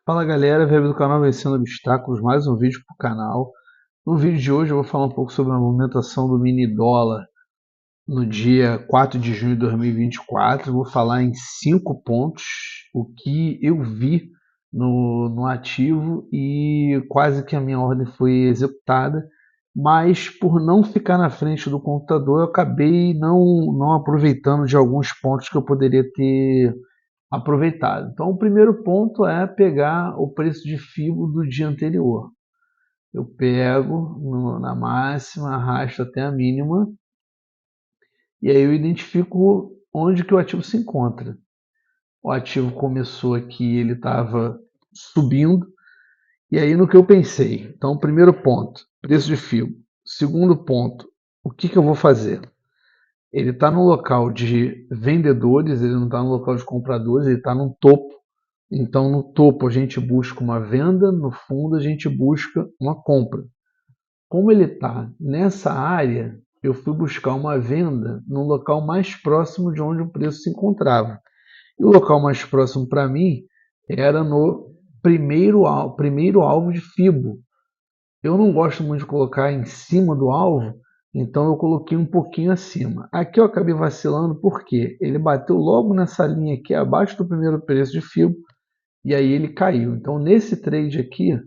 Fala galera, web do canal Vencendo Obstáculos, mais um vídeo para o canal. No vídeo de hoje eu vou falar um pouco sobre a movimentação do mini dólar no dia 4 de junho de 2024. Vou falar em 5 pontos, o que eu vi no ativo e quase que a minha ordem foi executada, mas por não ficar na frente do computador eu acabei não aproveitando de alguns pontos que eu poderia ter aproveitado. Então, o primeiro ponto é pegar o preço de FIBO do dia anterior. Eu pego na máxima, arrasto até a mínima e aí eu identifico onde que o ativo se encontra. O ativo começou aqui, ele estava subindo e aí no que eu pensei. Então, primeiro ponto, preço de FIBO. Segundo ponto, o que eu vou fazer? Ele está no local de vendedores, ele não está no local de compradores, ele está no topo. Então, no topo a gente busca uma venda, no fundo a gente busca uma compra. Como ele está nessa área, eu fui buscar uma venda no local mais próximo de onde o preço se encontrava. E o local mais próximo para mim era no primeiro alvo de FIBO. Eu não gosto muito de colocar em cima do alvo, então eu coloquei um pouquinho acima. Aqui eu acabei vacilando porque ele bateu logo nessa linha aqui abaixo do primeiro preço de FIBO e aí ele caiu. Então nesse trade aqui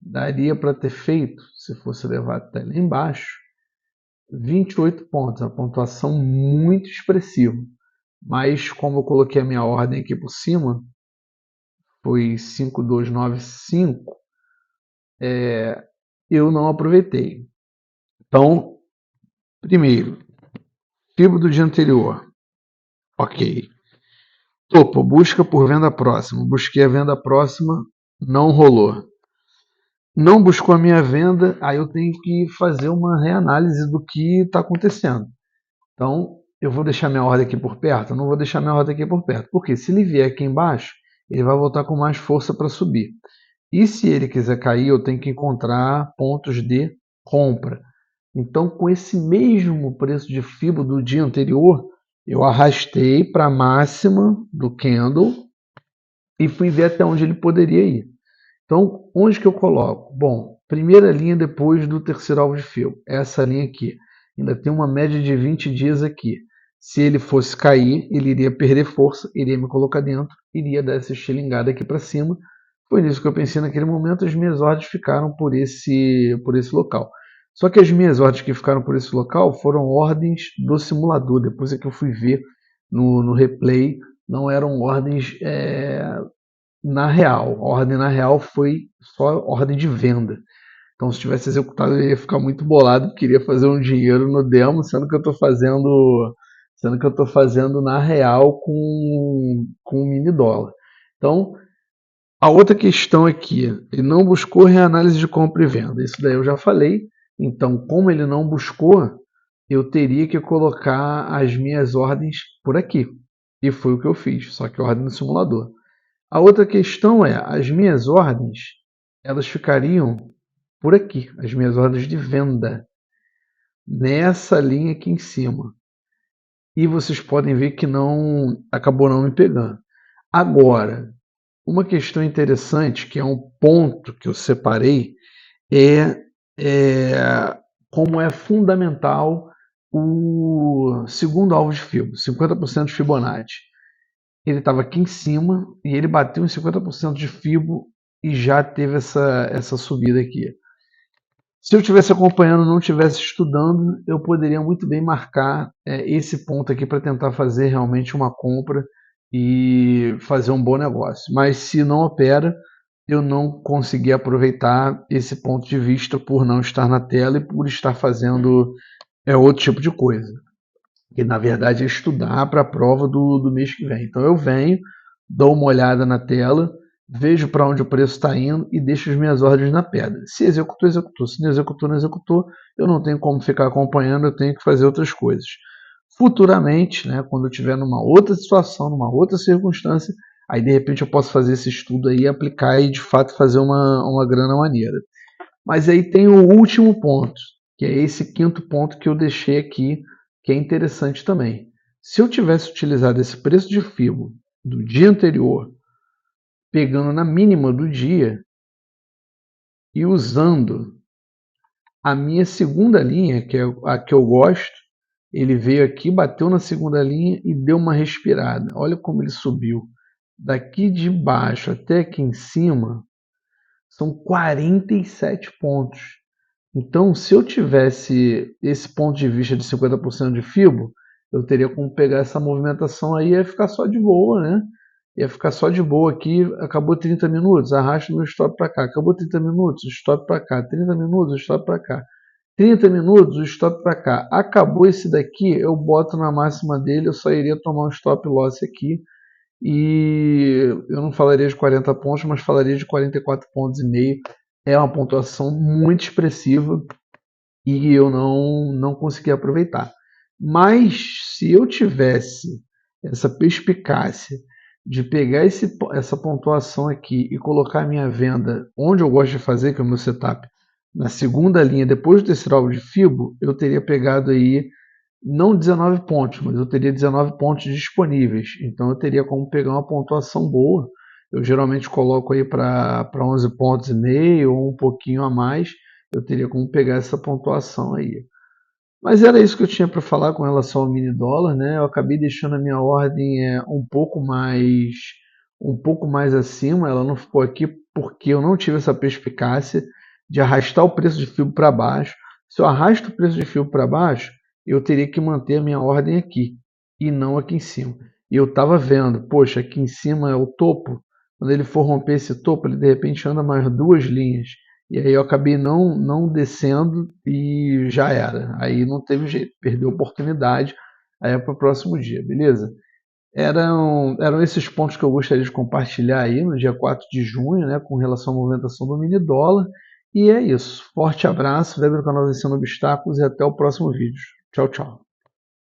daria para ter feito, se fosse levado até lá embaixo, 28 pontos, uma pontuação muito expressiva. Mas como eu coloquei a minha ordem aqui por cima, foi 5295, eu não aproveitei. Então, primeiro, FIBO do dia anterior. Ok. Topo, busca por venda próxima. Busquei a venda próxima, não rolou. Não buscou a minha venda, aí eu tenho que fazer uma reanálise do que está acontecendo. Então, eu vou deixar minha ordem aqui por perto? Eu não vou deixar minha ordem aqui por perto. Porque se ele vier aqui embaixo, ele vai voltar com mais força para subir. E se ele quiser cair, eu tenho que encontrar pontos de compra. Então, com esse mesmo preço de FIBO do dia anterior, eu arrastei para a máxima do candle e fui ver até onde ele poderia ir. Então, onde que eu coloco? Bom, primeira linha depois do terceiro alvo de FIBO, essa linha aqui. Ainda tem uma média de 20 dias aqui. Se ele fosse cair, ele iria perder força, iria me colocar dentro, iria dar essa estilingada aqui para cima. Foi nisso que eu pensei naquele momento, as minhas ordens ficaram por esse local. Só que as minhas ordens que ficaram por esse local foram ordens do simulador. Depois é que eu fui ver no replay, não eram ordens na real. A ordem na real foi só ordem de venda. Então, se tivesse executado, eu ia ficar muito bolado, queria fazer um dinheiro no demo, sendo que eu estou fazendo na real com um mini dólar. Então, a outra questão aqui, ele não buscou reanálise de compra e venda. Isso daí eu já falei. Então, como ele não buscou, eu teria que colocar as minhas ordens por aqui. E foi o que eu fiz, só que ordem no simulador. A outra questão é, as minhas ordens, elas ficariam por aqui, as minhas ordens de venda, nessa linha aqui em cima. E vocês podem ver que não acabou não me pegando. Agora, uma questão interessante, que é um ponto que eu separei, é como é fundamental o segundo alvo de FIBO, 50% de Fibonacci. Ele estava aqui em cima e ele bateu em 50% de FIBO e já teve essa subida aqui. Se eu estivesse acompanhando, não estivesse estudando, eu poderia muito bem marcar esse ponto aqui para tentar fazer realmente uma compra e fazer um bom negócio. Mas se não opera, eu não consegui aproveitar esse ponto de vista por não estar na tela e por estar fazendo outro tipo de coisa. Que na verdade é estudar para a prova do mês que vem. Então eu venho, dou uma olhada na tela, vejo para onde o preço está indo e deixo as minhas ordens na pedra. Se executou, executou. Se não executou, não executou. Eu não tenho como ficar acompanhando, eu tenho que fazer outras coisas. Futuramente, né, quando eu estiver numa outra situação, numa outra circunstância, aí de repente eu posso fazer esse estudo aí, aplicar e de fato fazer uma grana maneira. Mas aí tem o último ponto, que é esse quinto ponto que eu deixei aqui, que é interessante também. Se eu tivesse utilizado esse preço de FIBO do dia anterior pegando na mínima do dia e usando a minha segunda linha, que é a que eu gosto. Ele veio aqui, bateu na segunda linha e deu uma respirada. Olha como ele subiu. Daqui de baixo até aqui em cima são 47 pontos. Então, se eu tivesse esse ponto de vista de 50% de FIBO, eu teria como pegar essa movimentação aí e ia ficar só de boa, né? Ia ficar só de boa aqui, acabou 30 minutos, arrasta meu stop para cá, acabou 30 minutos, stop para cá, 30 minutos, stop para cá. 30 minutos, o stop para cá. Acabou esse daqui, eu boto na máxima dele, eu só iria tomar um stop loss aqui. E eu não falaria de 40 pontos, mas falaria de 44 pontos e meio. É uma pontuação muito expressiva e eu não consegui aproveitar. Mas se eu tivesse essa perspicácia de pegar essa pontuação aqui e colocar a minha venda onde eu gosto de fazer, que é o meu setup, na segunda linha, depois do terceiro alvo de FIBO, eu teria pegado aí não 19 pontos, mas eu teria 19 pontos disponíveis. Então eu teria como pegar uma pontuação boa. Eu geralmente coloco aí para 11 pontos e meio ou um pouquinho a mais. Eu teria como pegar essa pontuação aí. Mas era isso que eu tinha para falar com relação ao mini dólar, né? Eu acabei deixando a minha ordem um pouco mais acima. Ela não ficou aqui porque eu não tive essa perspicácia de arrastar o preço de fio para baixo. Se eu arrasto o preço de fio para baixo, eu teria que manter a minha ordem aqui e não aqui em cima. E eu estava vendo, poxa, aqui em cima é o topo. Quando ele for romper esse topo, ele de repente anda mais duas linhas. E aí eu acabei não descendo e já era. Aí não teve jeito, perdeu a oportunidade. Aí é para o próximo dia, beleza? Eram esses pontos que eu gostaria de compartilhar aí no dia 4 de junho, né, com relação à movimentação do mini dólar. E é isso. Forte abraço, vai no canal Vencendo Obstáculos e até o próximo vídeo. Tchau, tchau.